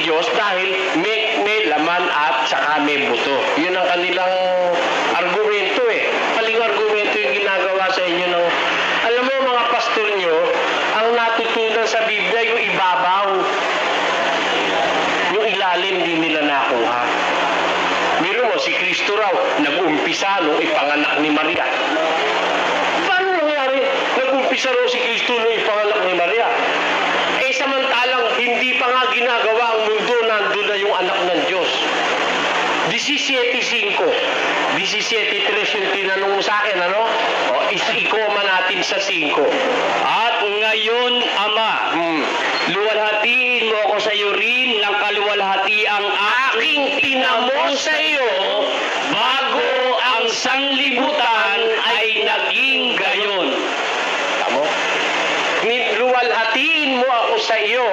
Diyos dahil may laman at saka may buto. Yun ang kanilang argumento eh. Maling argumento yung ginagawa sa inyo ng... Alam mo mga pastor nyo, ang natutunan sa Biblia yung ibabaw. Yung ilalim di nila nakuha. Miro mo, si Kristo raw, nag-umpisa nung ipanganak ni Maria. Paano nangyari? Nag-umpisa raw si Kristo nung ipanganak ni Maria. Eh samantalang hindi pa nga ginagawa ang mundo, nandun na yung anak ng Diyos. 17:5. 17:3 yung tinanong mo sa akin, ano? O, ikoma natin sa 5. At ngayon, Ama, luwalhatiin mo ako sa iyo rin ng kaluwalhati ang Aking tinamo sa iyo, bago ang sanlibutan ay naging gayon. Tamo? Luwalhatiin mo ako sa iyo